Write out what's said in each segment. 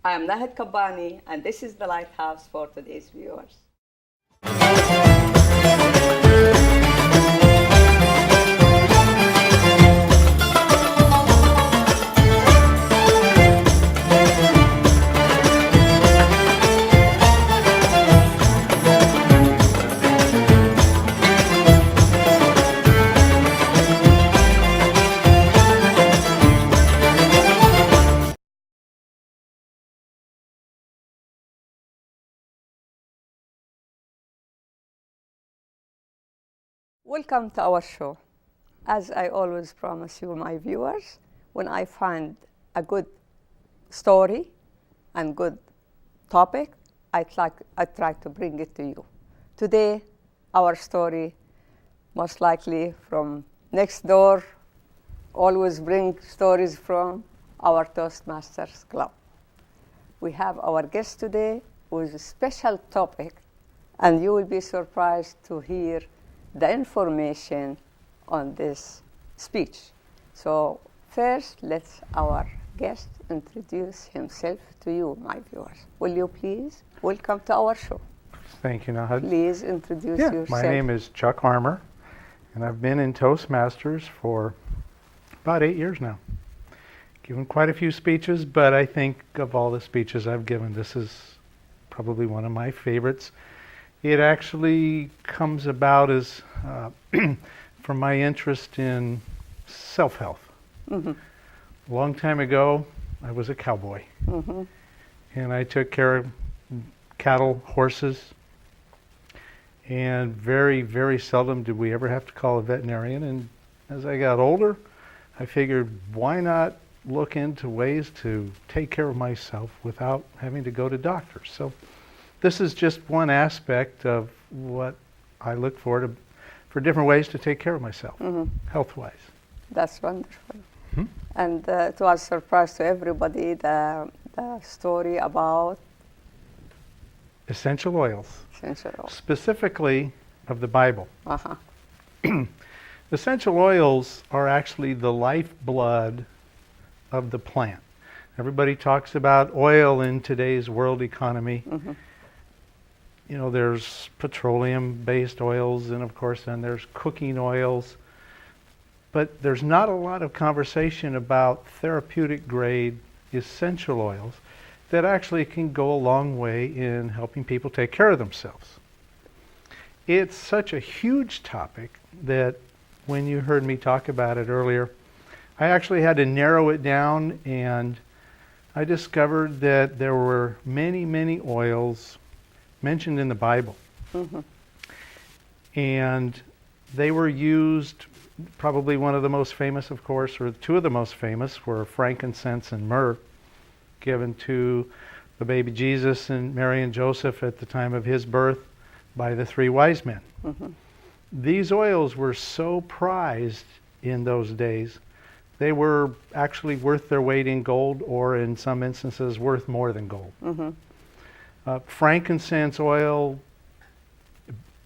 I am Nahed Kabbani, and this is the Lighthouse for today's viewers. Welcome to our show. As I always promise you, my viewers, when I find a good story and good topic, I try to bring it to you. Today, our story, most likely from next door, always bring stories from our Toastmasters Club. We have our guest today with a special topic, and you will be surprised to hear the information on this speech. So first, let's our guest introduce himself to you, my viewers. Will you please welcome to our show? Thank you, Nahed. Please introduce yourself. My name is Chuck Armour, and I've been in Toastmasters for about 8 years now. Given quite a few speeches, but I think of all the speeches I've given, this is probably one of my favorites. It actually comes about as from my interest in self-health. Mm-hmm. A long time ago, I was a cowboy. Mm-hmm. And I took care of cattle, horses, and very, very seldom did we ever have to call a veterinarian. And as I got older, I figured, why not look into ways to take care of myself without having to go to doctors? So this is just one aspect of what I look for different ways to take care of myself, mm-hmm. health-wise. That's wonderful. Mm-hmm. And it was a surprise to everybody, the story about essential oils. Essential oils. Specifically of the Bible. Uh-huh. Essential oils are actually the lifeblood of the plant. Everybody talks about oil in today's world economy. Mm-hmm. You know, there's petroleum-based oils, and of course then there's cooking oils. But there's not a lot of conversation about therapeutic grade essential oils that actually can go a long way in helping people take care of themselves. It's such a huge topic that when you heard me talk about it earlier, I actually had to narrow it down, and I discovered that there were many, many oils mentioned in the Bible. Mm-hmm. And they were used, probably one of the most famous, of course, or two of the most famous were frankincense and myrrh, given to the baby Jesus and Mary and Joseph at the time of his birth by the three wise men. Mm-hmm. These oils were so prized in those days, they were actually worth their weight in gold, or in some instances worth more than gold. Mm-hmm. Frankincense oil,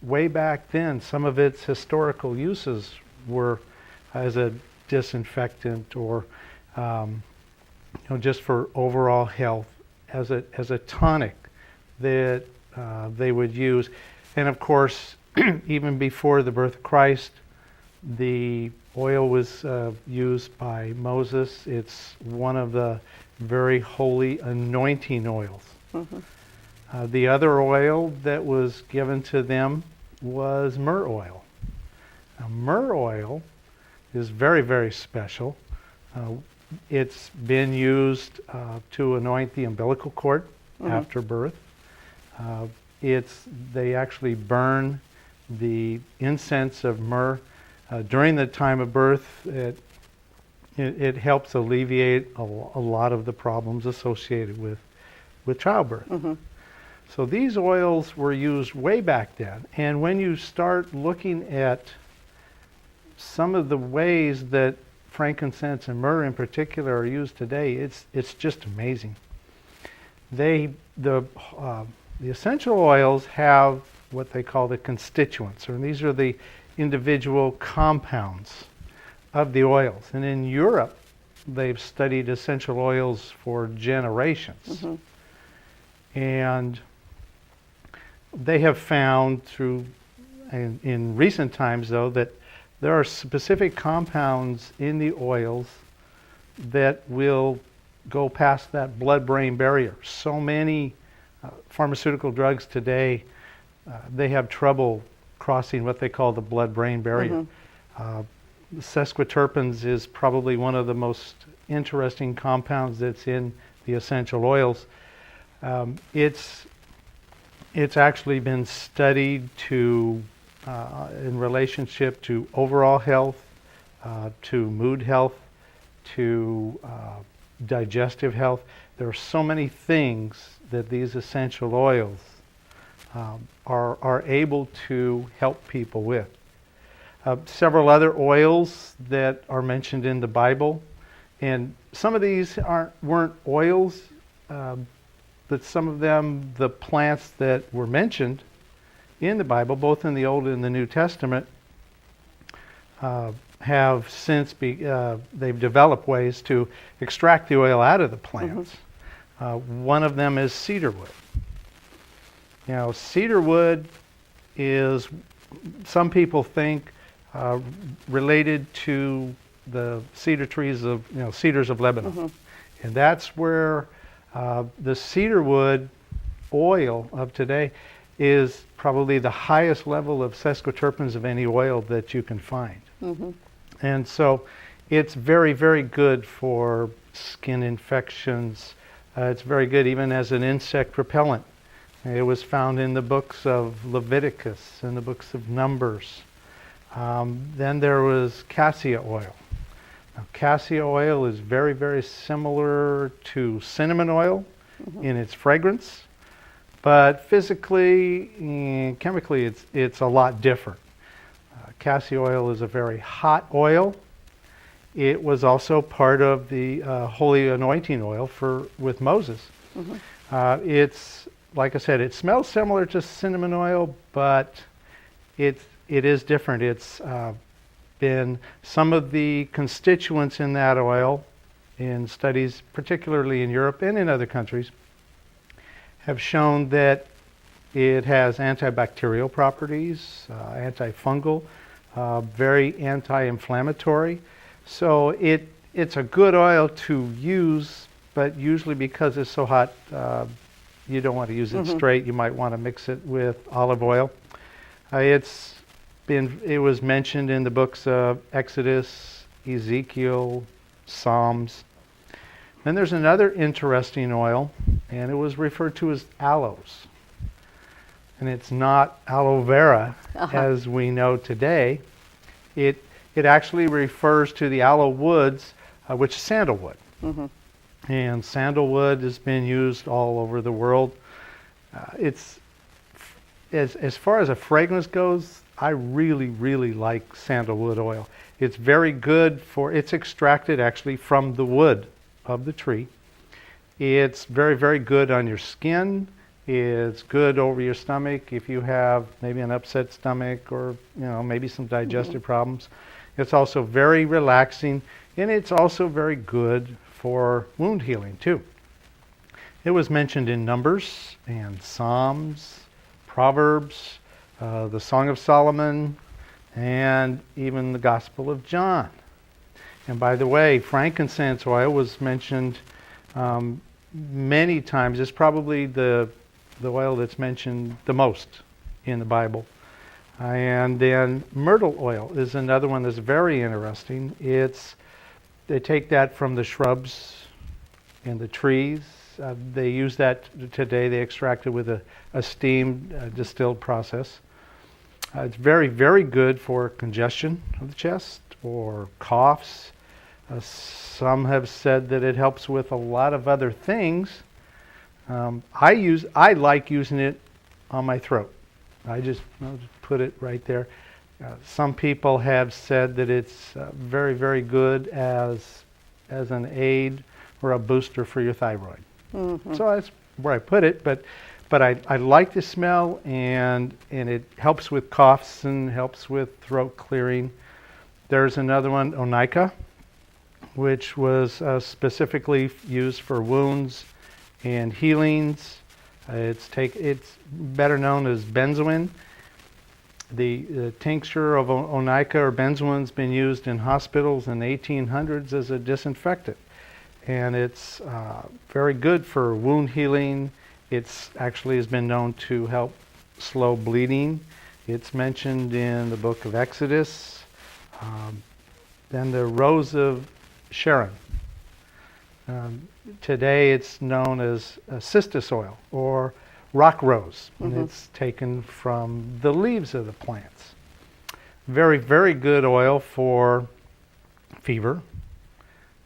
way back then, some of its historical uses were as a disinfectant, or just for overall health, as a tonic that they would use. And of course, even before the birth of Christ, the oil was used by Moses. It's one of the very holy anointing oils. Mm-hmm. The other oil that was given to them was myrrh oil. Now, myrrh oil is very, very special. It's been used to anoint the umbilical cord mm-hmm. after birth. They actually burn the incense of myrrh during the time of birth. It helps alleviate a lot of the problems associated with childbirth. Mm-hmm. So these oils were used way back then. And when you start looking at some of the ways that frankincense and myrrh in particular are used today, it's just amazing. The essential oils have what they call the constituents, and these are the individual compounds of the oils. And in Europe, they've studied essential oils for generations. And they have found in recent times though, that there are specific compounds in the oils that will go past that blood-brain barrier. So many pharmaceutical drugs today, they have trouble crossing what they call the blood-brain barrier. Sesquiterpenes is probably one of the most interesting compounds that's in the essential oils. It's actually been studied in relationship to overall health, to mood health, to digestive health. There are so many things that these essential oils are able to help people with. Several other oils that are mentioned in the Bible, and some of these weren't oils, but some of them, the plants that were mentioned in the Bible, both in the Old and the New Testament, have since they've developed ways to extract the oil out of the plants. One of them is cedar wood. Cedar wood is, some people think, related to the cedar trees of, cedars of Lebanon. And that's where the cedar wood oil of today is probably the highest level of sesquiterpenes of any oil that you can find. And so it's very, very good for skin infections. It's very good even as an insect repellent. It was found in the books of Leviticus and the books of Numbers. Then there was cassia oil. Now, cassia oil is very, very similar to cinnamon oil in its fragrance, but physically and chemically it's a lot different. Cassia oil is a very hot oil. It was also part of the holy anointing oil with Moses. It's, like I said, it smells similar to cinnamon oil, but it is different. It's been some of the constituents in that oil, in studies particularly in Europe and in other countries, have shown that it has antibacterial properties, antifungal, very anti-inflammatory. So it's a good oil to use, but usually because it's so hot, you don't want to use it straight. You might want to mix it with olive oil. It was mentioned in the books of Exodus, Ezekiel, Psalms. Then there's another interesting oil, and it was referred to as aloes. And it's not aloe vera as we know today. It actually refers to the aloe woods, which is sandalwood. And sandalwood has been used all over the world. It's as far as a fragrance goes, I really, really like sandalwood oil. It's very good it's extracted actually from the wood of the tree. It's very, very good on your skin. It's good over your stomach if you have maybe an upset stomach or maybe some digestive problems. It's also very relaxing, and it's also very good for wound healing too. It was mentioned in Numbers and Psalms, Proverbs, the Song of Solomon, and even the Gospel of John. And by the way, frankincense oil was mentioned many times. It's probably the oil that's mentioned the most in the Bible. And then myrtle oil is another one that's very interesting. They take that from the shrubs and the trees. They use that today. They extract it with a steamed distilled process. It's very, very good for congestion of the chest or coughs. Some have said that it helps with a lot of other things. I like using it on my throat. I just put it right there. Some people have said that it's very, very good as an aid or a booster for your thyroid. So that's where I put it. But I like the smell, and it helps with coughs and helps with throat clearing. There's another one, onycha, which was specifically used for wounds and healings. It's better known as benzoin. The tincture of onycha or benzoin's been used in hospitals in the 1800s as a disinfectant, and it's very good for wound healing. It's actually has been known to help slow bleeding. It's mentioned in the book of Exodus. Then the rose of Sharon. Today it's known as cistus oil or rock rose, and it's taken from the leaves of the plants. Very, very good oil for fever.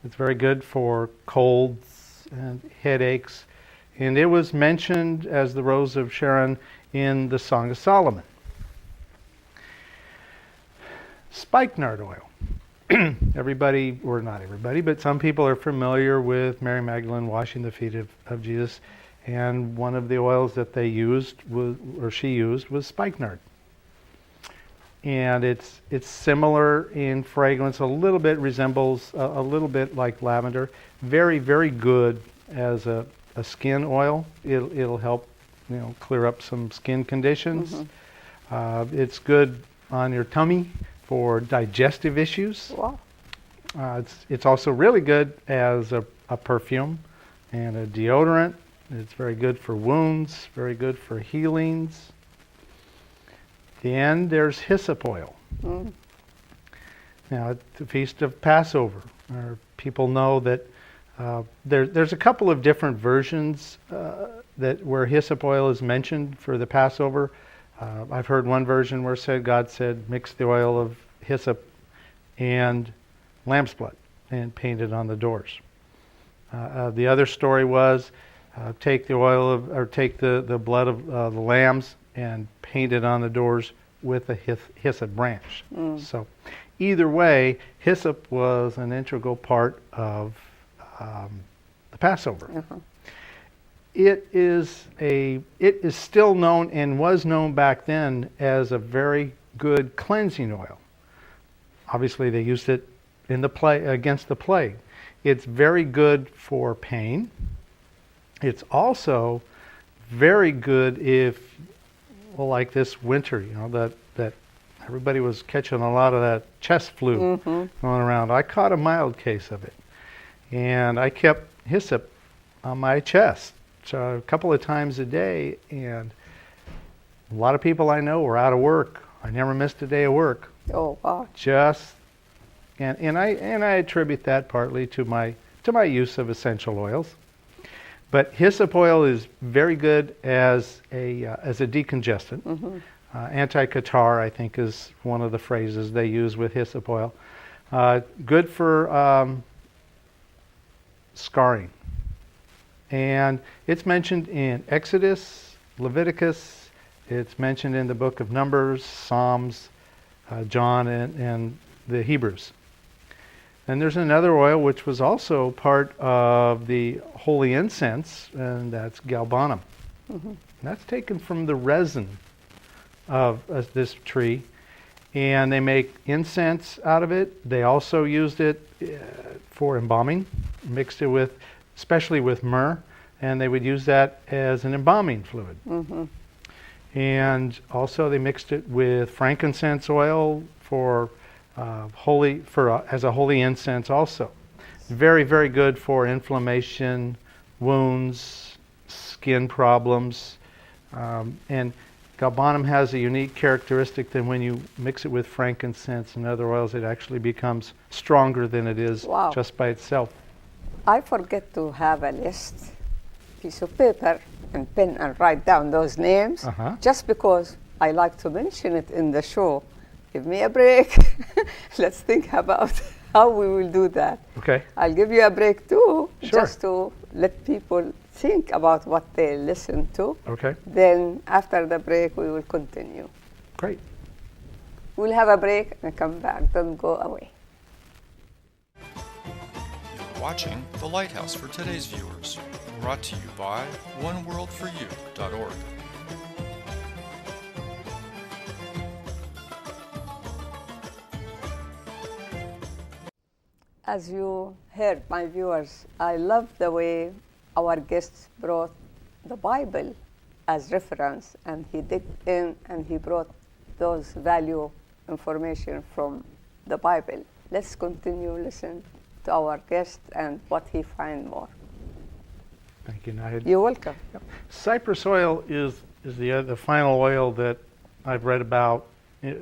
It's very good for colds and headaches, and it was mentioned as the rose of Sharon in the Song of Solomon. Spikenard oil. Everybody, or not everybody, but some people are familiar with Mary Magdalene washing the feet of Jesus, and one of the oils that they used she used was spikenard. And it's similar in fragrance, a little bit resembles a little bit like lavender. Very, very good as a skin oil. It'll help clear up some skin conditions. It's good on your tummy for digestive issues. Wow. It's also really good as a perfume and a deodorant. It's very good for wounds, very good for healings. At the end, there's hyssop oil. Now, at the Feast of Passover, people know that there's a couple of different versions where hyssop oil is mentioned for the Passover. I've heard one version where God said, mix the oil of hyssop and lamb's blood and paint it on the doors. The other story was take the blood of the lambs and paint it on the doors with a hyssop branch. So either way, hyssop was an integral part of the Passover. It is still known and was known back then as a very good cleansing oil. Obviously, they used it in against the plague. It's very good for pain. It's also very good like this winter, that everybody was catching a lot of that chest flu going around. I caught a mild case of it, and I kept hyssop on my chest a couple of times a day, and a lot of people I know were out of work. I never missed a day of work. Oh, wow. And I attribute that partly to my use of essential oils. But hyssop oil is very good as a decongestant. Anti-catarrh, I think, is one of the phrases they use with hyssop oil. Good for scarring. And it's mentioned in Exodus, Leviticus. It's mentioned in the book of Numbers, Psalms, John, and the Hebrews. And there's another oil which was also part of the holy incense, and that's galbanum. And that's taken from the resin of this tree, and they make incense out of it. They also used it for embalming, mixed it with, especially with myrrh, and they would use that as an embalming fluid. And also they mixed it with frankincense oil as a holy incense also. Very, very good for inflammation, wounds, skin problems. And galbanum has a unique characteristic that when you mix it with frankincense and other oils, it actually becomes stronger than it is just by itself. I forget to have a list, piece of paper and pen, and write down those names just because I like to mention it in the show. Give me a break. Let's think about how we will do that. Okay. I'll give you a break too, Sure. just to let people think about what they listen to. Okay. Then after the break, we will continue. Great. We'll have a break and come back. Don't go away. You're watching The Lighthouse for today's viewers, brought to you by oneworldforyou.org. as you heard, my viewers, I love the way our guests brought the Bible as reference, and he digged in and he brought those value information from the Bible. Let's continue listen to our guest and what he find more. Thank you, Nahid. You're welcome. Cypress oil is the final oil that I've read about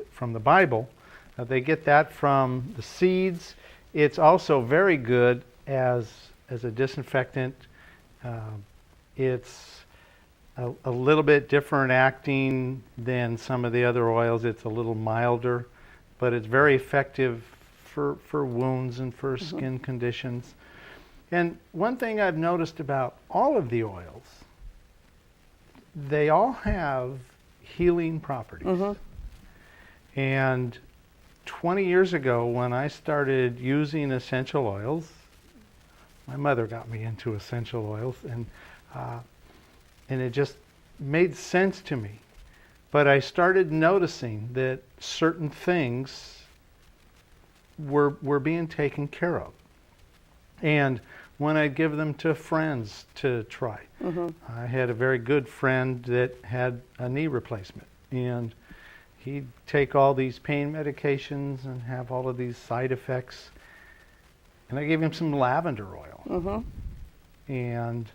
from the Bible. They get that from the seeds. It's also very good as a disinfectant. It's a little bit different acting than some of the other oils. It's a little milder, but it's very effective for wounds and for skin conditions. And one thing I've noticed about all of the oils, they all have healing properties. And 20 years ago, when I started using essential oils, my mother got me into essential oils, and it just made sense to me. But I started noticing that certain things were being taken care of. And when I give them to friends to try, I had a very good friend that had a knee replacement, and he'd take all these pain medications and have all of these side effects. And I gave him some lavender oil. And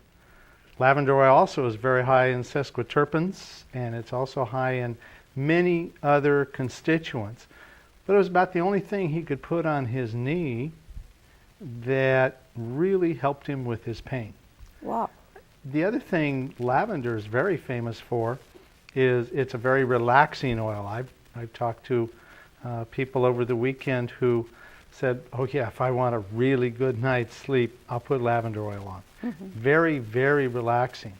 lavender oil also is very high in sesquiterpenes, and it's also high in many other constituents. But it was about the only thing he could put on his knee that really helped him with his pain. Wow. The other thing lavender is very famous for is it's a very relaxing oil. I've talked to people over the weekend who said, oh yeah, if I want a really good night's sleep, I'll put lavender oil on. Very, very relaxing.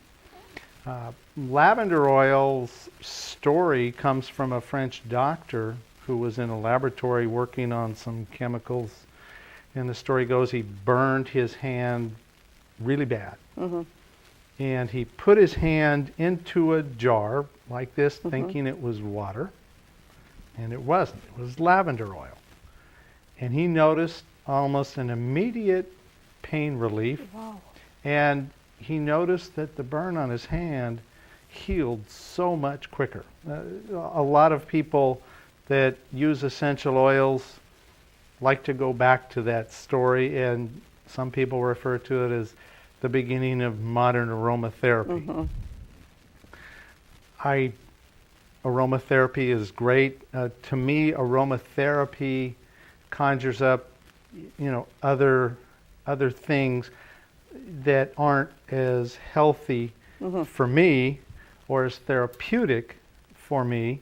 Lavender oil's story comes from a French doctor who was in a laboratory working on some chemicals. And the story goes he burned his hand really bad. And he put his hand into a jar like this, thinking it was water. And it wasn't. It was lavender oil. And he noticed almost an immediate pain relief. Wow. And he noticed that the burn on his hand healed so much quicker. A lot of people that use essential oils like to go back to that story, and some people refer to it as the beginning of modern aromatherapy. Aromatherapy is great. To me, aromatherapy conjures up, other things that aren't as healthy for me or as therapeutic for me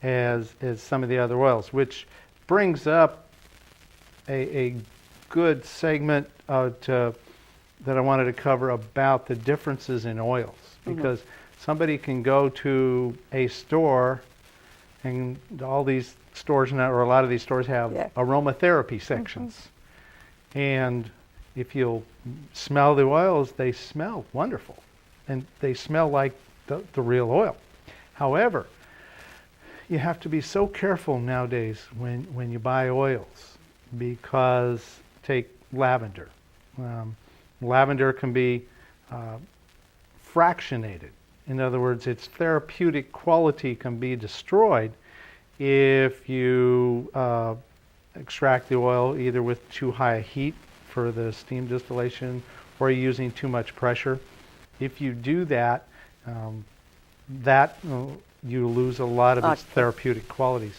as some of the other oils, which brings up a good segment that I wanted to cover about the differences in oils, because somebody can go to a store, and all these stores now, or a lot of these stores have aromatherapy sections. And if you'll smell the oils, they smell wonderful, and they smell like the real oil. However, you have to be so careful nowadays when you buy oils, because take lavender. Lavender can be fractionated. In other words, its therapeutic quality can be destroyed if you extract the oil either with too high a heat for the steam distillation, or you're using too much pressure. If you do that, you lose a lot of its therapeutic qualities.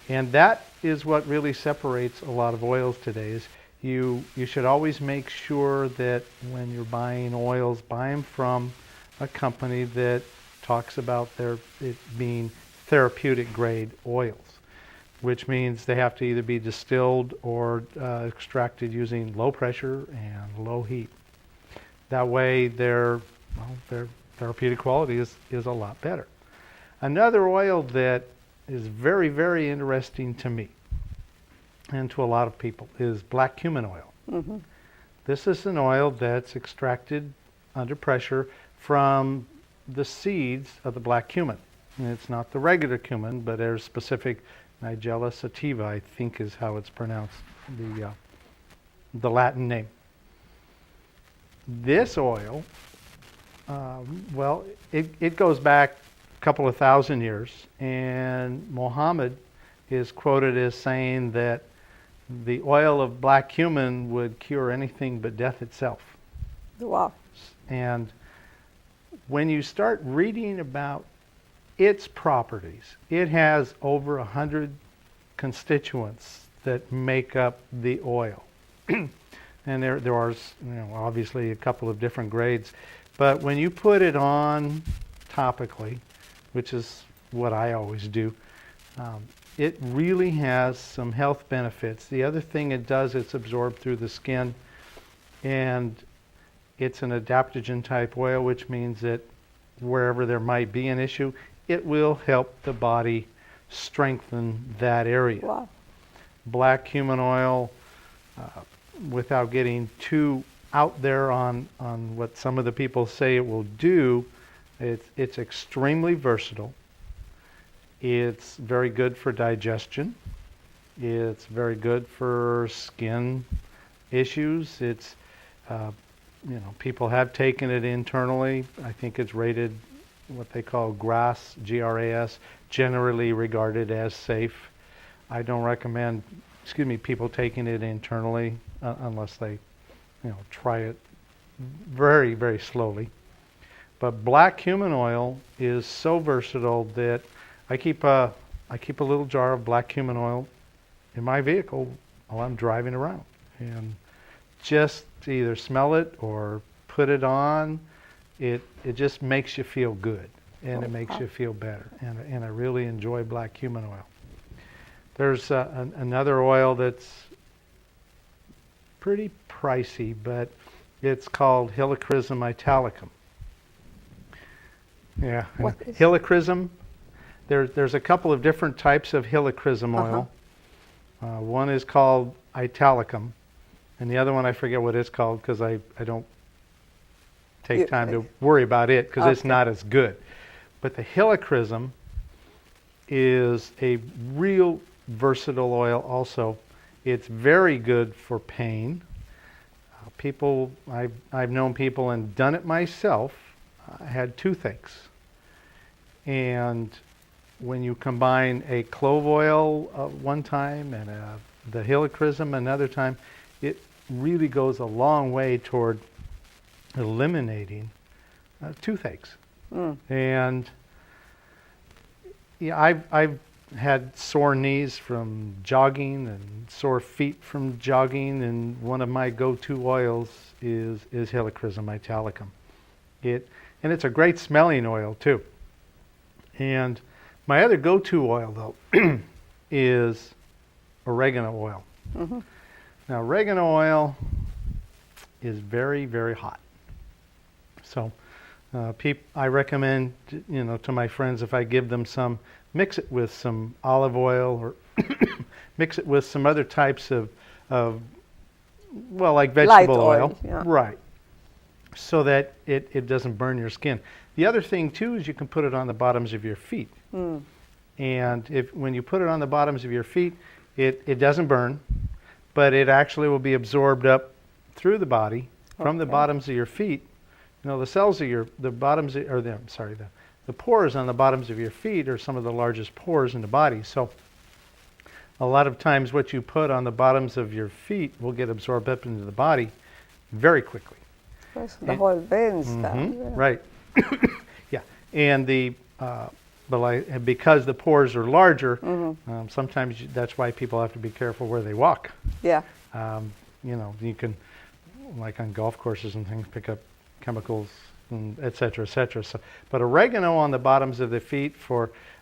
And that is what really separates a lot of oils today. Is you should always make sure that when you're buying oils, buy them from a company that talks about it being therapeutic grade oils, which means they have to either be distilled or extracted using low pressure and low heat. That way their therapeutic quality is a lot better. Another oil that is very, very interesting to me and to a lot of people is black cumin oil. This is an oil that's extracted under pressure from the seeds of the black cumin. And it's not the regular cumin, but there's specific Nigella sativa, I think is how it's pronounced. the Latin name. This oil, well, it goes back a couple of thousand years, and Muhammad is quoted as saying that the oil of black cumin would cure anything but death itself. Wow. And when you start reading about its properties, it has over 100 constituents that make up the oil. And there are, obviously a couple of different grades. But when you put it on topically, which is what I always do, it really has some health benefits. The other thing it does, it's absorbed through the skin, and it's an adaptogen type oil, which means that wherever there might be an issue, it will help the body strengthen that area. Wow. Black cumin oil, without getting too out there on what some of the people say it will do, it's extremely versatile. It's very good for digestion. It's very good for skin issues. It's, people have taken it internally. I think it's rated what they call GRAS, G-R-A-S, generally regarded as safe. I don't recommend, people taking it internally unless they, try it very, very slowly. But black cumin oil is so versatile that I keep a little jar of black cumin oil in my vehicle while I'm driving around, and just to either smell it or put it on, it just makes you feel good, and it makes you feel better. And I really enjoy black cumin oil. There's another oil that's pretty pricey, but it's called Helichrysum italicum. Yeah, Helichrysum. There's a couple of different types of helichrysum oil. One is called italicum, and the other one I forget what it's called because I don't take time to worry about it because it's not as good. But the helichrysum is a real versatile oil also. It's very good for pain. I've known people and done it myself. I had toothaches. And when you combine a clove oil one time and the helichrysum another time, it really goes a long way toward eliminating toothaches. And yeah, I've had sore knees from jogging and sore feet from jogging, and one of my go-to oils is Helichrysum italicum. And it's a great smelling oil too. And my other go-to oil though is oregano oil. Now oregano oil is very, very hot. So I recommend, to my friends, if I give them some, mix it with some olive oil or mix it with some other types of like vegetable oil. Yeah. Right. So that it doesn't burn your skin. The other thing too is you can put it on the bottoms of your feet. And when you put it on the bottoms of your feet, it doesn't burn, but it actually will be absorbed up through the body from the bottoms of your feet. The cells of the pores on the bottoms of your feet are some of the largest pores in the body. So a lot of times what you put on the bottoms of your feet will get absorbed up into the body very quickly. The whole veins down. Yeah. Right. Yeah. And because the pores are larger, sometimes that's why people have to be careful where they walk. Yeah. You can, like on golf courses and things, pick up chemicals, and et cetera, et cetera. So, but oregano on the bottoms of the feet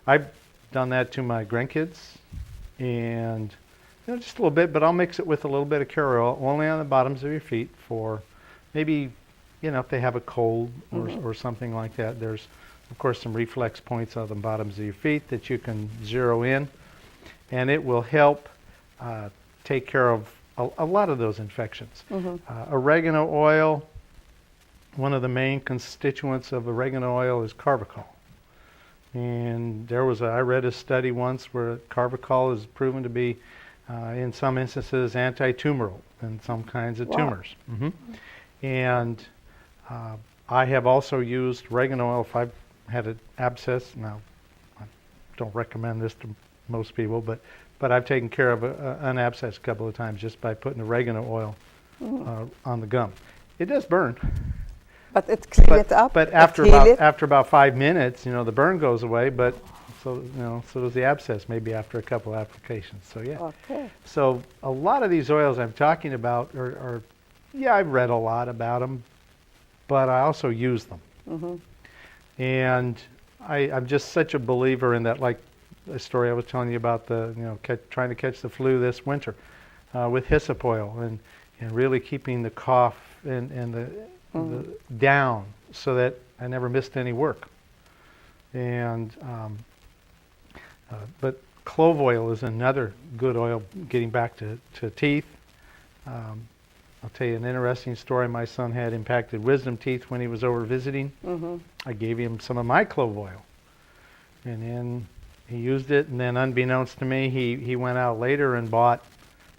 I've done that to my grandkids, and just a little bit, but I'll mix it with a little bit of carrot oil only on the bottoms of your feet for maybe, if they have a cold or something like that. There's, of course, some reflex points on the bottoms of your feet that you can zero in, and it will help take care of a lot of those infections. Oregano oil, one of the main constituents of oregano oil is carbachol. And I read a study once where carbachol is proven to be, in some instances, anti-tumoral. and some kinds of Wow. tumors. And I have also used oregano oil if I've had an abscess. Now, I don't recommend this to most people, but I've taken care of an abscess a couple of times just by putting oregano oil on the gum. It does burn. But it cleans it up. But it after heal about it. after about 5 minutes, the burn goes away. But so does the abscess. Maybe after a couple applications. So yeah. Okay. So a lot of these oils I'm talking about are I've read a lot about them, but I also use them. And I'm just such a believer in that. Like the story I was telling you about trying to catch the flu this winter with hyssop oil and really keeping the cough and the down so that I never missed any work. And but clove oil is another good oil. Getting back to teeth, I'll tell you an interesting story. My son had impacted wisdom teeth when he was over visiting. I gave him some of my clove oil, and then he used it. And then, unbeknownst to me, he went out later and bought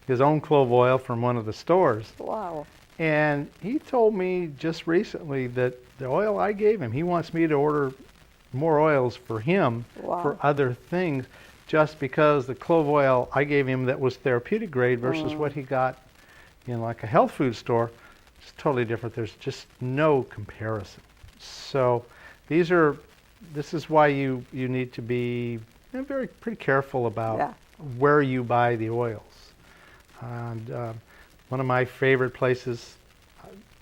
his own clove oil from one of the stores. Wow. And he told me just recently that the oil I gave him, he wants me to order more oils for him for other things, just because the clove oil I gave him that was therapeutic grade versus what he got in like a health food store, it's totally different. There's just no comparison. So this is why you need to be pretty careful about where you buy the oils. And one of my favorite places,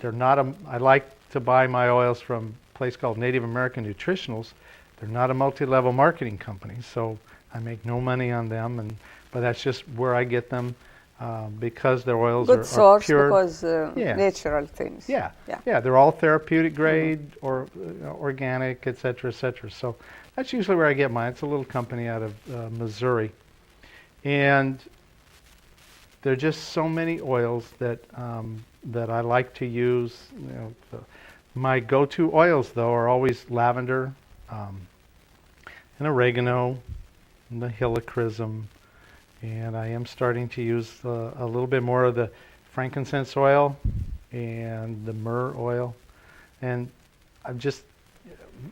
I like to buy my oils from a place called Native American Nutritionals. They're not a multi-level marketing company, so I make no money on them, but that's just where I get them because their oils Good are source pure. because natural things. Yeah, they're all therapeutic grade or organic, et cetera, et cetera. So that's usually where I get mine. It's a little company out of Missouri. And there are just so many oils that I like to use. My go-to oils, though, are always lavender and oregano and the helichrysum. And I am starting to use a little bit more of the frankincense oil and the myrrh oil. And I'm just,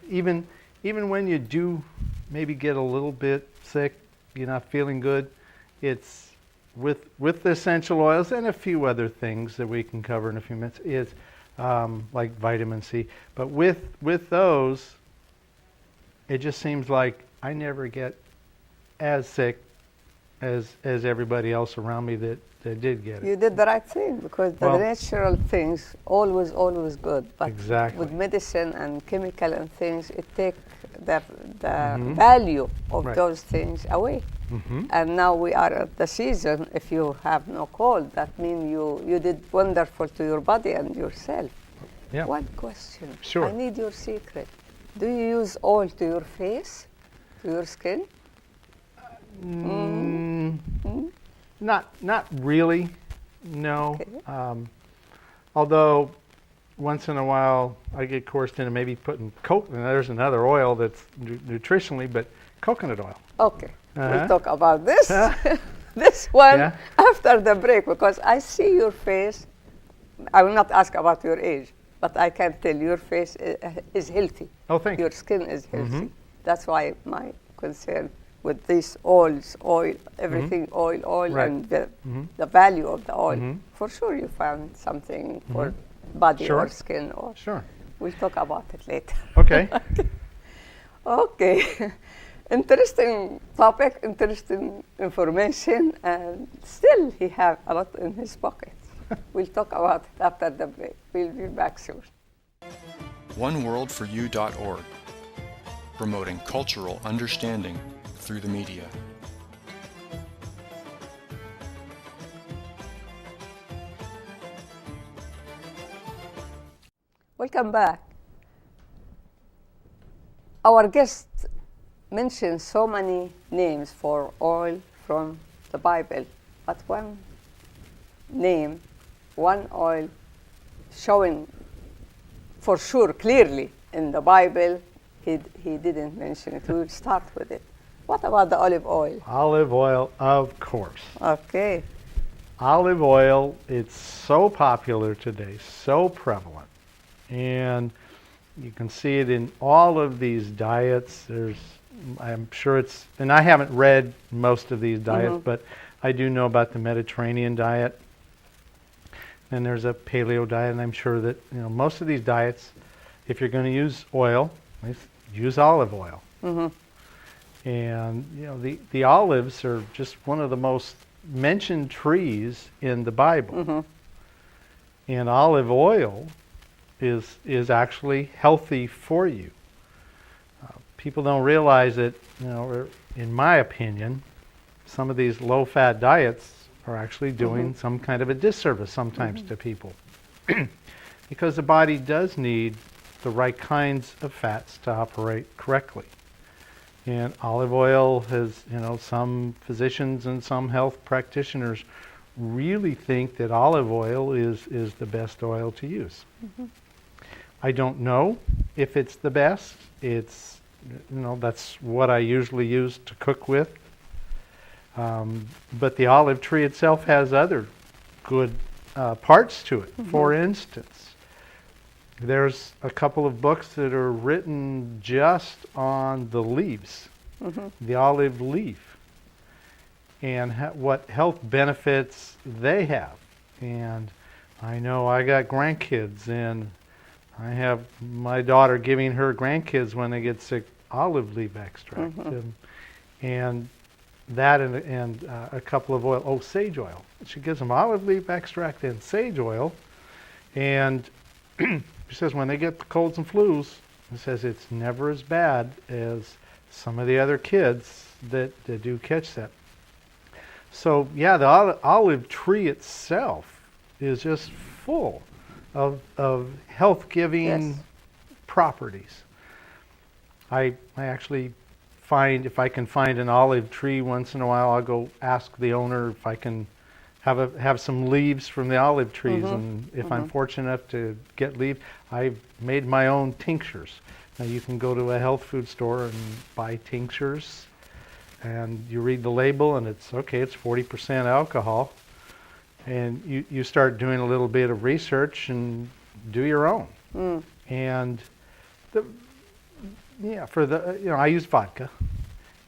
even when you do maybe get a little bit sick, you're not feeling good, it's with the essential oils and a few other things that we can cover in a few minutes, is like vitamin C. But with those, it just seems like I never get as sick as everybody else around me that did get it. You did the right thing, because the natural things always good. But exactly. With medicine and chemical and things, it takes the value of those things away. And now we are at the season. If you have no cold, that means you did wonderful to your body and yourself. Yeah. One question. Sure. I need your secret. Do you use oil to your face, to your skin? Not really, no. Okay. Although once in a while I get coerced into maybe putting and there's another oil that's nutritionally, but coconut oil. Okay, we'll talk about this. This one after the break, because I see your face. I will not ask about your age, but I can tell your face is healthy. Oh, thank you. Your skin is healthy. That's why my concern with these oils, everything oil, and the value of the oil. For sure you found something for body or skin. Sure. We'll talk about it later. Okay. Okay. Interesting topic, interesting information, and still he have a lot in his pocket. We'll talk about it after the break. We'll be back soon. oneworldforyou.org, promoting cultural understanding through the media. Welcome back. Our guest mentioned so many names for oil from the Bible, but one name, one oil showing for sure clearly in the Bible, he didn't mention it. We will start with it. What about the olive oil? Olive oil, of course. Okay. olive oil, it's so popular today, so prevalent. And you can see it in all of these diets. I'm sure and I haven't read most of these diets, but I do know about the Mediterranean diet. And there's a paleo diet, and I'm sure that most of these diets, if you're going to use oil, at least use olive oil. And the olives are just one of the most mentioned trees in the Bible. And olive oil is actually healthy for you. People don't realize that, in my opinion, some of these low-fat diets are actually doing some kind of a disservice sometimes to people. Because the body does need the right kinds of fats to operate correctly. And olive oil has, some physicians and some health practitioners really think that olive oil is the best oil to use. I don't know if it's the best. It's, that's what I usually use to cook with. But the olive tree itself has other good parts to it. For instance, there's a couple of books that are written just on the leaves, the olive leaf, and what health benefits they have. And I know I got grandkids, and I have my daughter giving her grandkids, when they get sick, olive leaf extract. And that and a couple of oil, sage oil. She gives them olive leaf extract and sage oil. And she says when they get the colds and flus, she says it's never as bad as some of the other kids that do catch that. So yeah, the olive tree itself is just full of health-giving properties. I actually find, if I can find an olive tree once in a while, I'll go ask the owner if I can have some leaves from the olive trees. And if I'm fortunate enough to get leaves, I've made my own tinctures. Now you can go to a health food store and buy tinctures, and you read the label, and it's 40% alcohol. And you start doing a little bit of research and do your own. And I use vodka,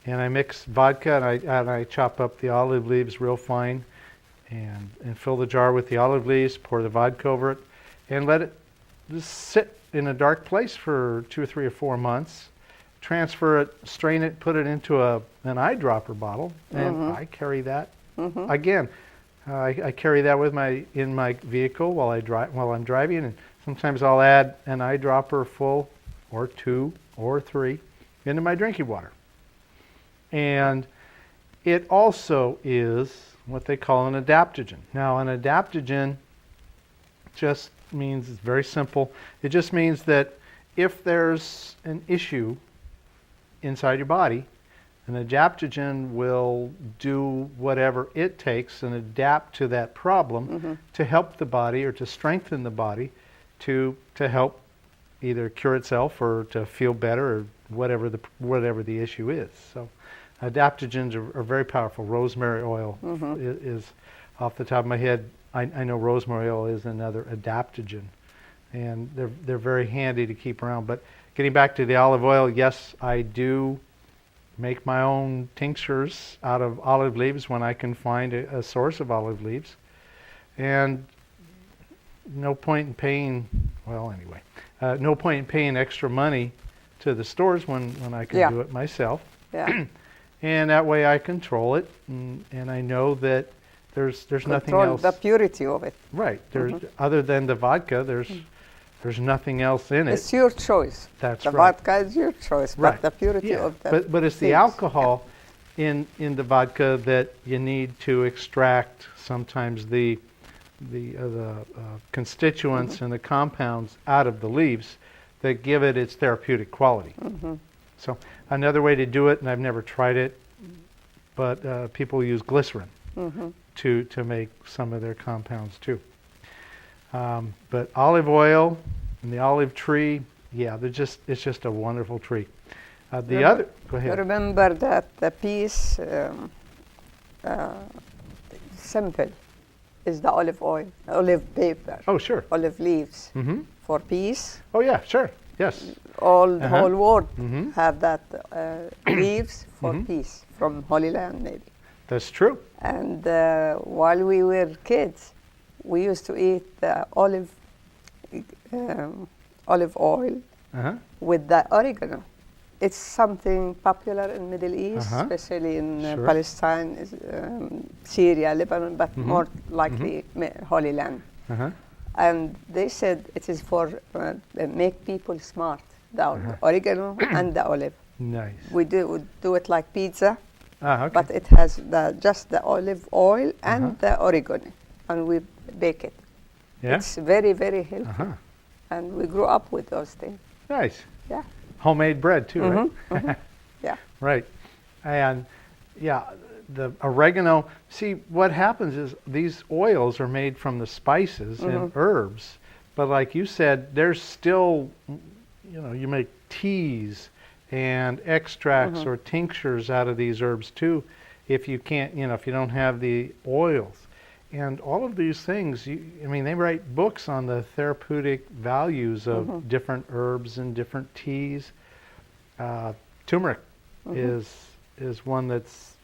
and I mix vodka, and I chop up the olive leaves real fine, and fill the jar with the olive leaves, pour the vodka over it, and let it just sit in a dark place for 2 or 3 or 4 months. Transfer it, strain it, put it into an eyedropper bottle, and I carry that. Again, I carry that in my vehicle while I'm driving, and sometimes I'll add an eyedropper full, or 2 or 3, into my drinking water. And it also is what they call an adaptogen. Now, an adaptogen just means, it's very simple. It just means that if there's an issue inside your body, an adaptogen will do whatever it takes and adapt to that problem to help the body, or to strengthen the body, to help either cure itself or to feel better, or whatever the issue is. So adaptogens are very powerful. Rosemary oil is, off the top of my head, I know rosemary oil is another adaptogen, and they're very handy to keep around. But getting back to the olive oil, yes, I do make my own tinctures out of olive leaves when I can find a source of olive leaves. And no point in paying, no point in paying extra money to the stores when I can do it myself. And that way I control it, and I know that there's nothing else. The purity of it. Right. Other than the vodka, there's nothing else in it. It's your choice. That's the right. The vodka is your choice, right. But the purity of the But it's the alcohol in the vodka that you need to extract sometimes the constituents and the compounds out of the leaves that give it its therapeutic quality. So another way to do it, and I've never tried it, but people use glycerin to make some of their compounds too. But olive oil and the olive tree, it's just a wonderful tree. Go ahead. Remember that the piece, simple, is the olive oil, olive paper, Oh, sure. olive leaves Mm-hmm. for peace. Oh, yeah, sure. Yes. The whole world Mhm. have that leaves for Mhm. peace from Holy Land, maybe. That's true. And while we were kids, we used to eat the olive oil Uh-huh. with the oregano. It's something popular in Middle East, especially in Sure. Palestine, Syria, Lebanon, but Mhm. more likely Holy Land. Uh-huh. And they said it is for make people smart. The oregano and the olive. Nice. We do it like pizza, Ah, okay. but it has just the olive oil and the oregano, and we bake it. Yeah? It's very, very healthy, Uh-huh. and we grew up with those things. Nice. Yeah. Homemade bread, too, right? Yeah. Right. And, yeah, the oregano, see, what happens is these oils are made from the spices and herbs, but like you said, there's still, you make teas and extracts or tinctures out of these herbs too, if you can't, if you don't have the oils. And all of these things, they write books on the therapeutic values of different herbs and different teas. Turmeric is one that's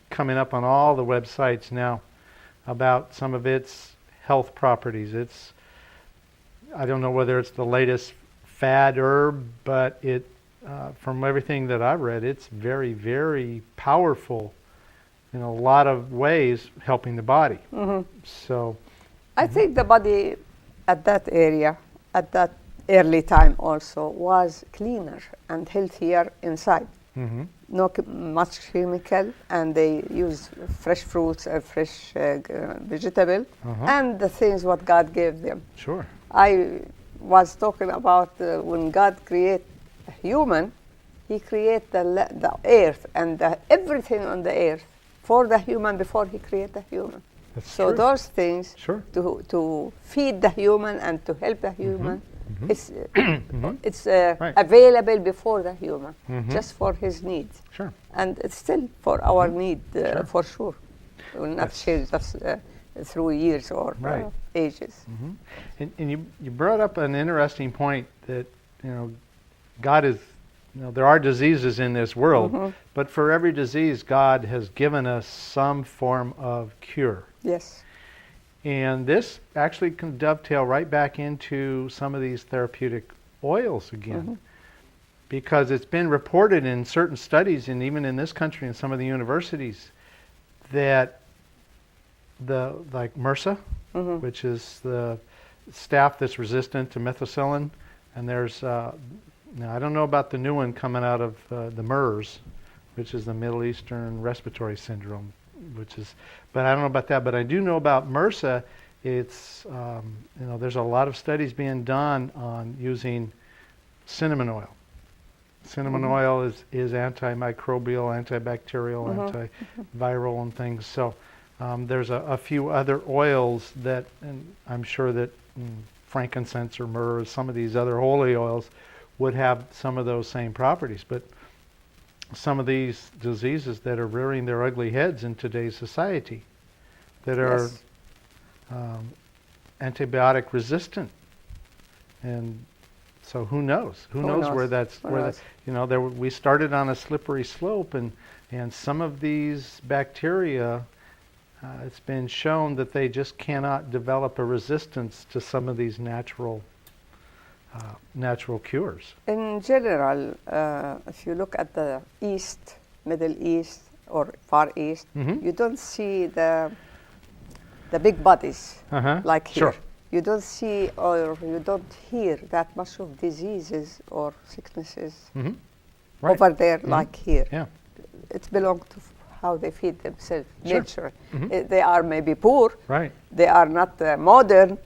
coming up on all the websites now about some of its health properties. I don't know whether it's the latest fad herb, but from everything that I've read, it's very, very powerful in a lot of ways, helping the body. So, I think the body at that area, at that early time also, was cleaner and healthier inside. No much chemical, and they use fresh fruits and fresh vegetable, and the things what God gave them. sure. I was talking about when God created a human, He created the earth and everything on the earth for the human before He created the human. That's So true. those things Sure. to feed the human and to help the human, it's Right. available before the human, just for his needs, Sure. and it's still for our need Sure. for sure. It will not change us through years or Right. ages. And you brought up an interesting point that, God is, there are diseases in this world, but for every disease, God has given us some form of cure. Yes. And this actually can dovetail right back into some of these therapeutic oils again. Because it's been reported in certain studies, and even in this country in some of the universities, that like myrrh, which is the staph that's resistant to methicillin, and there's, now I don't know about the new one coming out of the myrrhs, which is the Middle Eastern Respiratory Syndrome, but I don't know about that. But I do know about MRSA. It's, there's a lot of studies being done on using cinnamon oil. Cinnamon oil is antimicrobial, antibacterial, antiviral and things. So there's a few other oils that, and I'm sure that frankincense or myrrh, some of these other holy oils would have some of those same properties. But some of these diseases that are rearing their ugly heads in today's society, that are antibiotic resistant, and so who knows? Who knows where that's we started on a slippery slope, and some of these bacteria, it's been shown that they just cannot develop a resistance to some of these natural cures. In general, if you look at the East, Middle East, or Far East, you don't see the big bodies like here. Sure. You don't see or you don't hear that much of diseases or sicknesses Right. over there like here. Yeah. It belongs to how they feed themselves, Sure. nature. They are maybe poor, Right. they are not modern,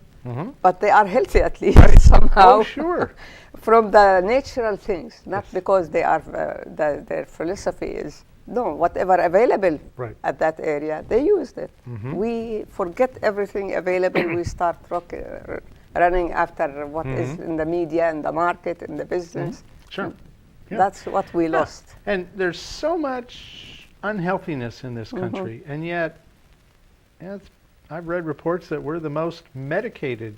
but they are healthy at least somehow. Oh, sure. From the natural things, not because they are their philosophy is no, whatever available Right. at that area, they used it. We forget everything available. We start running after what is in the media, in the market, in the business. Sure. Yeah. That's what we lost. And there's so much unhealthiness in this country, and yet I've read reports that we're the most medicated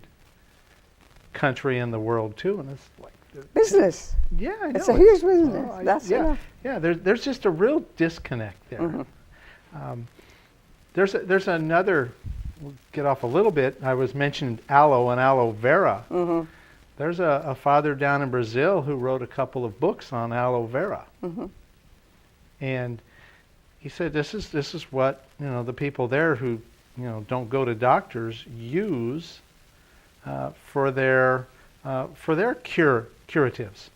country in the world too, and it's like Business. yeah, I know. It's a huge business. Oh, That's yeah, enough. yeah. There's just a real disconnect there. There's another. We'll get off a little bit. I was mentioned aloe and aloe vera. There's a father down in Brazil who wrote a couple of books on aloe vera, and he said this is what the people there who don't go to doctors use for their curatives.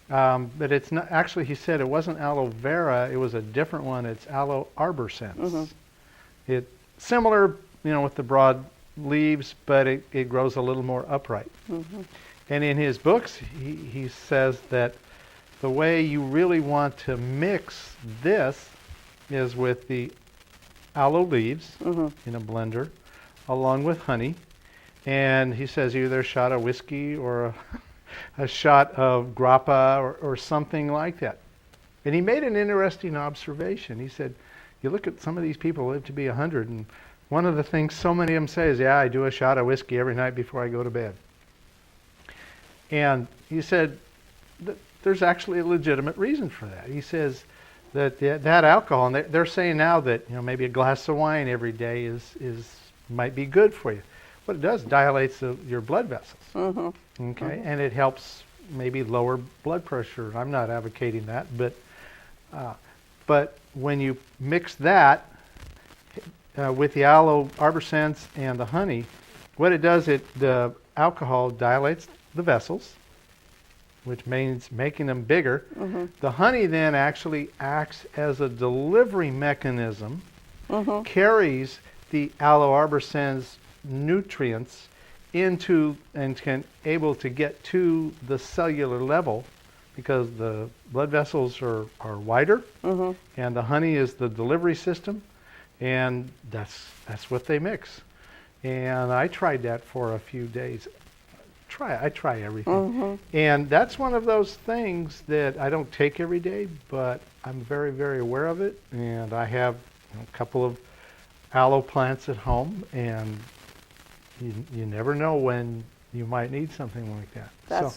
But it's not actually. He said it wasn't aloe vera. It was a different one. It's aloe arborescens. It similar, with the broad leaves, but it grows a little more upright. And in his books, he says that the way you really want to mix this is with the aloe leaves in a blender, along with honey. And he says either a shot of whiskey or a shot of grappa or something like that. And he made an interesting observation. He said, you look at some of these people who live to be 100, and one of the things so many of them say is, yeah, I do a shot of whiskey every night before I go to bed. And he said that there's actually a legitimate reason for that. He says that that alcohol, and they're saying now that maybe a glass of wine every day might be good for you. What it does, dilates your blood vessels. Okay, and it helps maybe lower blood pressure. I'm not advocating that, but when you mix that with the aloe arborescens and the honey, what it does, the alcohol dilates the vessels, which means making them bigger. The honey then actually acts as a delivery mechanism, carries the aloe arborescens nutrients into and can able to get to the cellular level, because the blood vessels are wider, and the honey is the delivery system, and that's what they mix. And I tried that for a few days. I try everything, and that's one of those things that I don't take every day, but I'm very, very aware of it. And I have a couple of aloe plants at home, and you never know when you might need something like that. So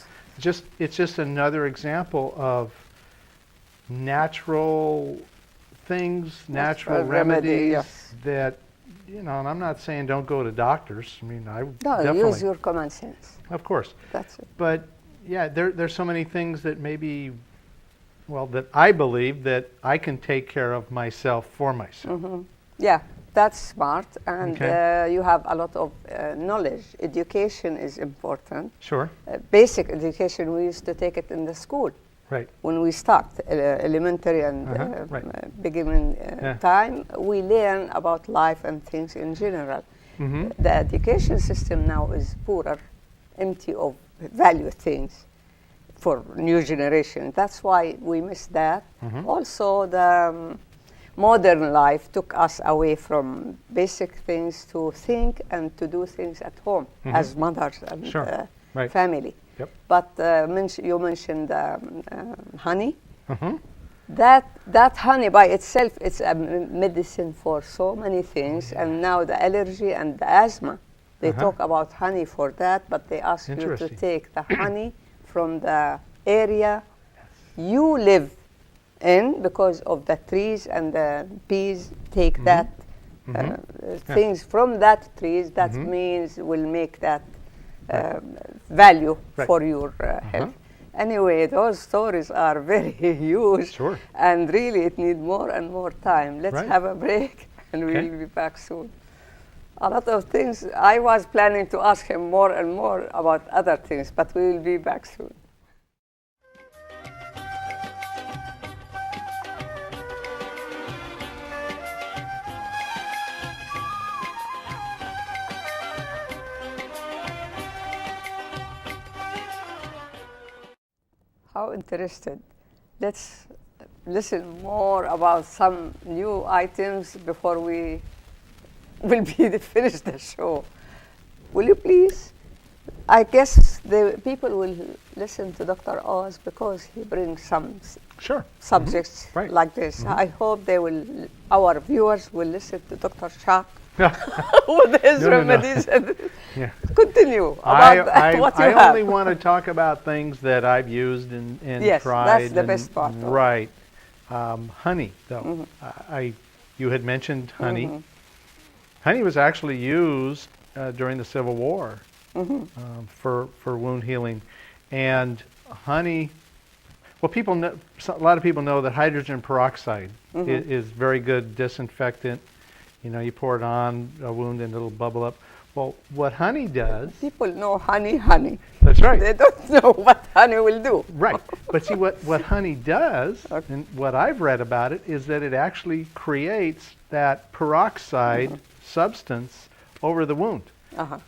it's just another example of natural things, natural remedies that, and I'm not saying don't go to doctors. I mean, I definitely use your common sense. Of course. That's it. But yeah, there's so many things that maybe, that I believe that I can take care of myself for myself. Yeah. That's smart, and you have a lot of knowledge. Education is important. Sure. Basic education, we used to take it in the school. Right. When we start elementary and beginning time, we learn about life and things in general. The education system now is poorer, empty of value things for new generation. That's why we miss that. Also, the modern life took us away from basic things to think and to do things at home as mothers and family. Yep. But you mentioned honey. That honey by itself, it's a medicine for so many things. And now the allergy and the asthma, they talk about honey for that, but they ask you to take the honey from the area you live in, because of the trees, and the bees take that things from that trees. That means will make that value for your health. Anyway, those stories are very huge, and really it needs more and more time. Let's have a break, and we'll be back soon. A lot of things, I was planning to ask him more and more about other things, but we will be back soon. How interested. Let's listen more about some new items before we will finish the show. Will you please? I guess the people will listen to Dr. Oz because he brings some subjects like this. I hope our viewers will listen to Dr. Chuck with his No, no, no. remedies. Yeah. Continue about I what you I have. only want to talk about things that I've used and Yes, tried. that's the and- best part of it. Right. Honey, though. Mm-hmm. You had mentioned honey. Honey was actually used during the Civil War for wound healing, and honey. Well, people know, a lot of people know that hydrogen peroxide is very good disinfectant. You know, you pour it on a wound and it'll bubble up. Well, what honey does, People know honey. that's right. They don't know what honey will do. Right. But see, what honey does, and what I've read about it, is that it actually creates that peroxide substance over the wound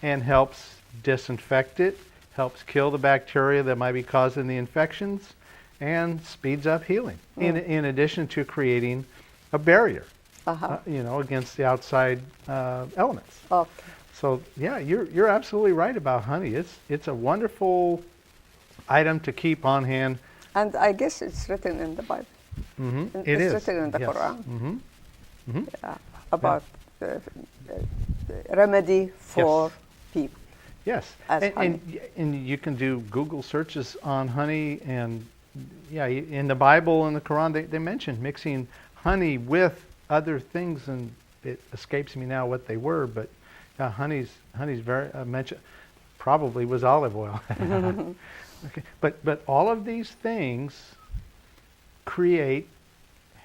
and helps disinfect it, helps kill the bacteria that might be causing the infections, and speeds up healing, in addition to creating a barrier, against the outside elements. Okay. So yeah, you're absolutely right about honey. It's a wonderful item to keep on hand. And I guess it's written in the Bible. It is. It's written in the Yes. Quran. Yeah, about the remedy for people. Yes, As and you can do Google searches on honey, and yeah, in the Bible and the Quran they mention mixing honey with other things, and it escapes me now what they were, but honey's very mentioned. Probably was olive oil. Okay, but all of these things create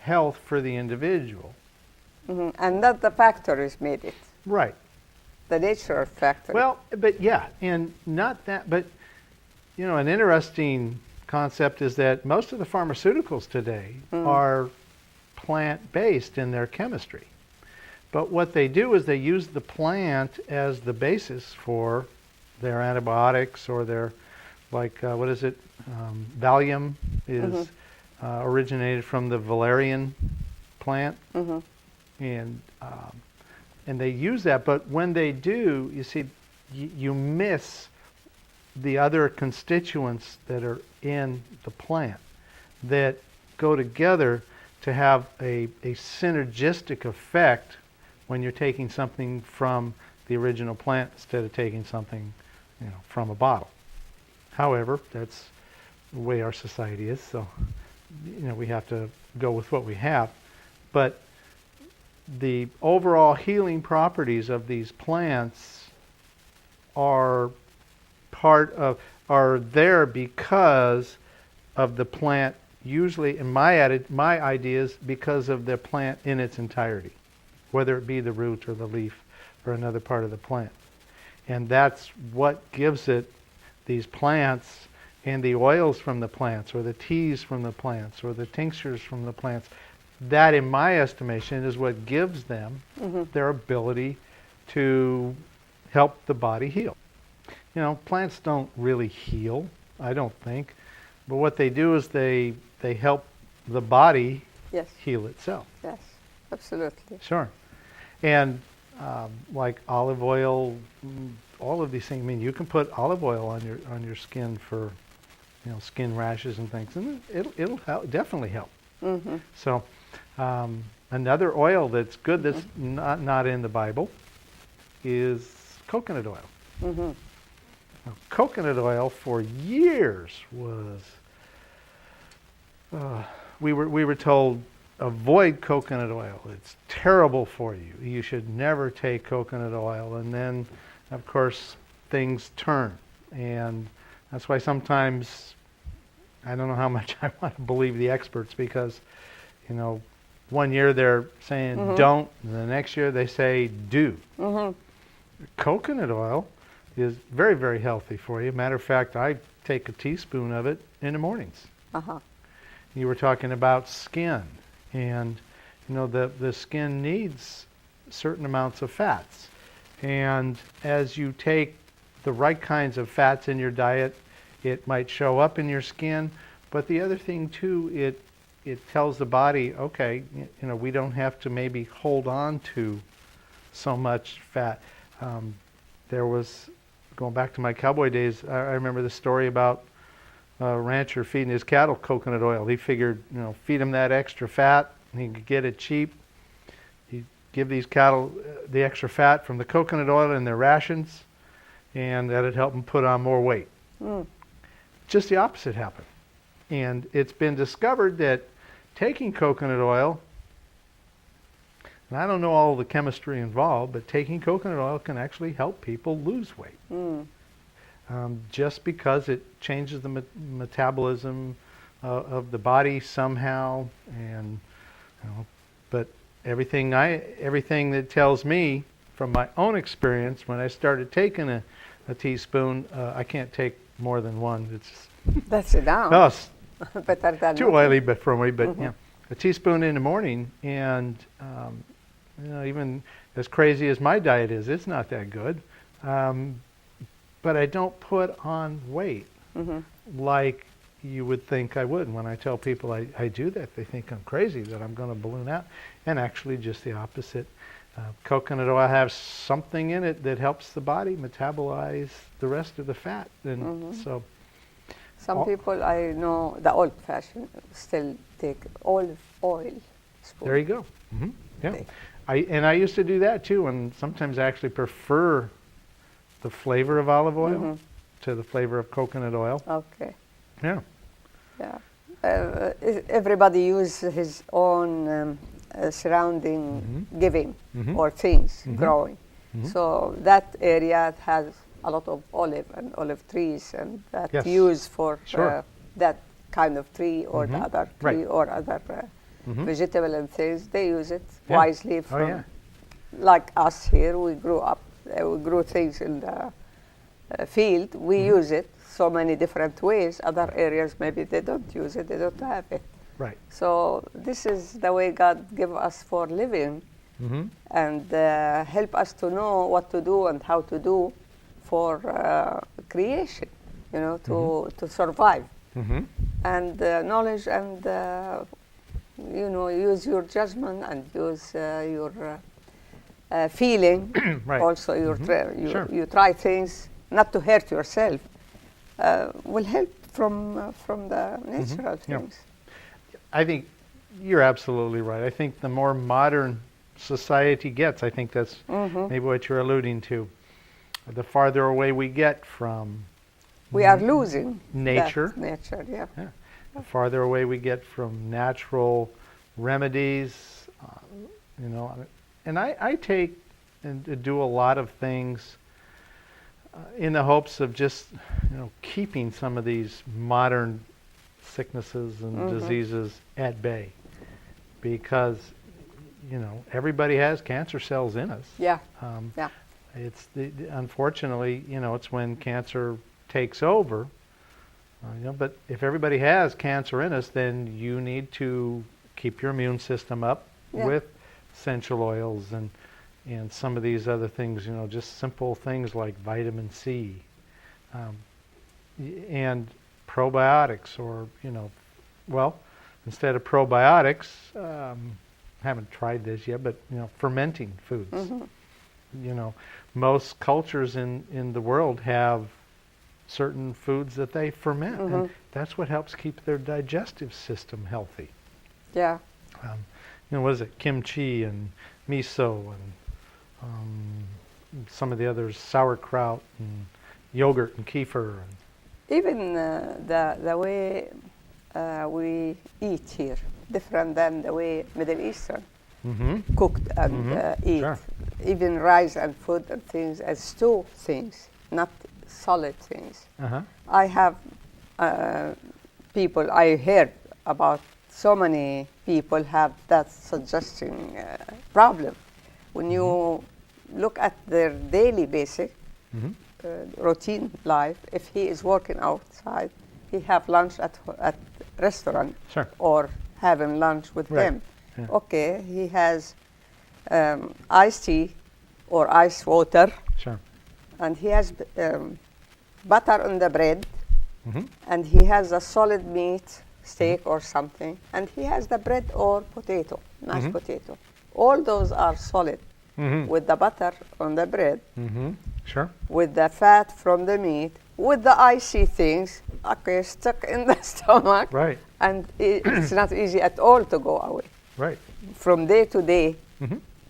health for the individual. And not the factories made it. Right. The nature of factory. Well, but yeah, and not that, but an interesting concept is that most of the pharmaceuticals today are plant-based in their chemistry. But what they do is they use the plant as the basis for their antibiotics or their, Valium is originated from the valerian plant. And they use that, but when they do, you see, you miss the other constituents that are in the plant that go together to have a synergistic effect when you're taking something from the original plant instead of taking something, from a bottle. However, that's the way our society is, so we have to go with what we have. But the overall healing properties of these plants are there because of the plant. Usually, in my ideas, because of the plant in its entirety, whether it be the root or the leaf or another part of the plant. And that's what gives it these plants and the oils from the plants or the teas from the plants or the tinctures from the plants. That, in my estimation, is what gives them their ability to help the body heal. Plants don't really heal, I don't think. But what they do is they help the body heal itself. Yes, absolutely. Sure. And like olive oil, all of these things. I mean, you can put olive oil on your skin for, skin rashes and things, and it'll definitely help. So another oil that's good that's not in the Bible is coconut oil. Now, coconut oil for years was we were told, avoid coconut oil. It's terrible for you. You should never take coconut oil. And then, of course, things turn. And that's why sometimes I don't know how much I want to believe the experts, because, one year they're saying don't, and the next year they say do. Coconut oil is very, very healthy for you. Matter of fact, I take a teaspoon of it in the mornings. You were talking about skin, and the skin needs certain amounts of fats, and as you take the right kinds of fats in your diet, it might show up in your skin. But the other thing too, it tells the body, okay, we don't have to maybe hold on to so much fat. There was, going back to my cowboy days, I remember the story about a rancher feeding his cattle coconut oil. He figured, feed him that extra fat, and he could get it cheap. He give these cattle the extra fat from the coconut oil in their rations, and that'd help them put on more weight. Just the opposite happened. And it's been discovered that taking coconut oil, and I don't know all the chemistry involved, but taking coconut oil can actually help people lose weight. Just because it changes the metabolism of the body somehow, and but everything that tells me from my own experience, when I started taking a teaspoon, I can't take more than one. That's enough. No, it's Better than too nothing. oily, but for me. But yeah, a teaspoon in the morning, and even as crazy as my diet is, it's not that good. But I don't put on weight like you would think I would. And when I tell people I do that, they think I'm crazy, that I'm going to balloon out. And actually just the opposite. Coconut oil has something in it that helps the body metabolize the rest of the fat. And so Some people I know, the old-fashioned, still take olive oil spoon. there you go. Yeah. I used to do that too, and sometimes I actually prefer the flavor of olive oil to the flavor of coconut oil. Okay. Yeah. Yeah. Everybody uses his own surrounding giving or things growing. So that area has a lot of olive trees, and that Yes. used for Sure. that kind of tree or the other tree or other vegetable and things. They use it Yeah. wisely. From, like us here, we grew things in the field. We use it so many different ways. Other areas maybe they don't use it. They don't have it. Right. So this is the way God gave us for living, and help us to know what to do and how to do for creation, to survive. And knowledge and, use your judgment and use your feeling. Right. Also, Sure. you try things not to hurt yourself. Will help from the natural things. I think you're absolutely right. I think the more modern society gets, I think that's maybe what you're alluding to, the farther away we get from We are losing nature. that nature, yeah. The farther away we get from natural remedies, and I take and do a lot of things in the hopes of just, keeping some of these modern sicknesses and diseases at bay, because, everybody has cancer cells in us. Yeah. It's unfortunately, it's when cancer takes over. But if everybody has cancer in us, then you need to keep your immune system up with essential oils and some of these other things, just simple things like vitamin C and probiotics, or, instead of probiotics, haven't tried this yet, but, fermenting foods. Most cultures in the world have certain foods that they ferment, and that's what helps keep their digestive system healthy. Yeah. What is it? Kimchi and miso and some of the others, sauerkraut and yogurt and kefir. Even the way we eat here, different than the way Middle Eastern cooked and eat. Sure. Even rice and food and things as stew things, not solid things. I have people, I heard about so many people have that suggesting problem. When you look at their daily basic routine life, if he is working outside, he have lunch at restaurant or having lunch with them. Yeah. Okay, he has iced tea or ice water, and he has butter on the bread, and he has a solid meat, steak or something, and he has the bread or potato, mashed potato. All those are solid with the butter on the bread, with the fat from the meat, with the icy things, stuck in the stomach. Right. And it's not easy at all to go away. Right. From day to day,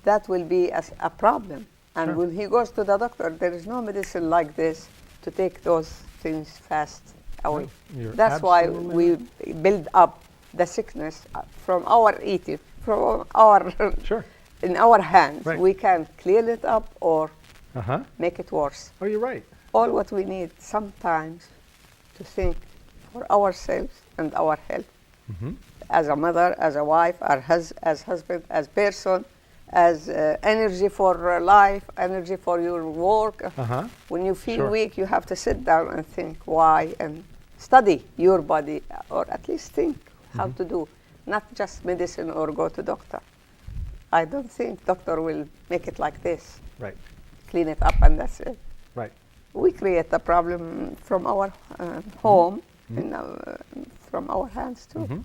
that will be a problem. And Sure. when he goes to the doctor, there is no medicine like this to take those things fast away. No, you're That's why absolutely we build up the sickness from our eating, from our Sure. in our hands. Right. We can clean it up or Uh-huh. make it worse. Oh, you're right. All what we need sometimes to think for ourselves and our health. Mm-hmm. As a mother, as a wife, as husband, as person, as energy for life, energy for your work. Uh-huh. When you feel Sure. weak, you have to sit down and think why and study your body, or at least think how to do, not just medicine or go to doctor. I don't think doctor will make it like this, Right. clean it up and that's it. Right. We create the problem from our home, from our hands too. Mm-hmm.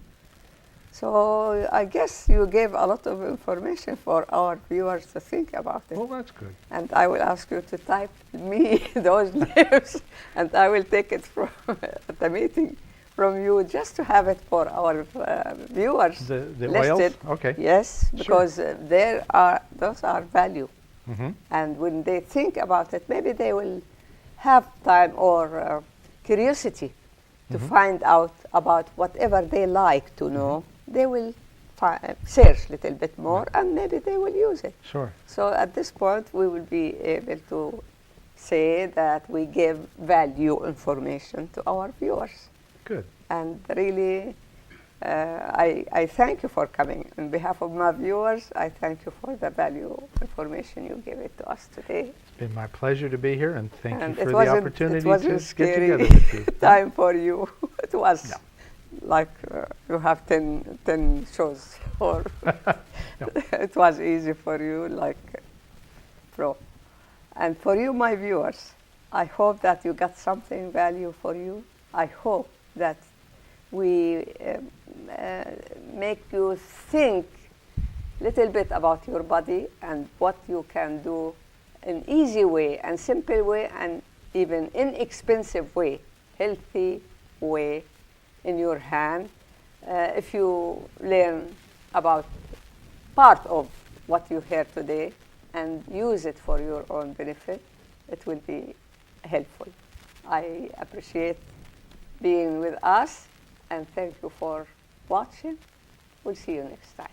So I guess you gave a lot of information for our viewers to think about it. Well, that's good. And I will ask you to type me those names, and I will take it from at the meeting from you just to have it for our viewers The listed. oils? Okay. Yes, because those are value. Mm-hmm. And when they think about it, maybe they will have time or curiosity to find out about whatever they like to know. They will search a little bit more, and maybe they will use it. Sure. So at this point, we will be able to say that we give value information to our viewers. Good. And really, I thank you for coming. On behalf of my viewers, I thank you for the value information you gave it to us today. It's been my pleasure to be here, and thank And you it for the wasn't- opportunity it wasn't to scary get together with you. time for you. It was No. like you have 10 shows, or No. it was easy for you, like pro. And for you, my viewers, I hope that you got something value for you. I hope that we make you think a little bit about your body and what you can do in easy way and simple way and even inexpensive way, healthy way in your hand. If you learn about part of what you heard today and use it for your own benefit, it will be helpful. I appreciate being with us, and thank you for watching. We'll see you next time.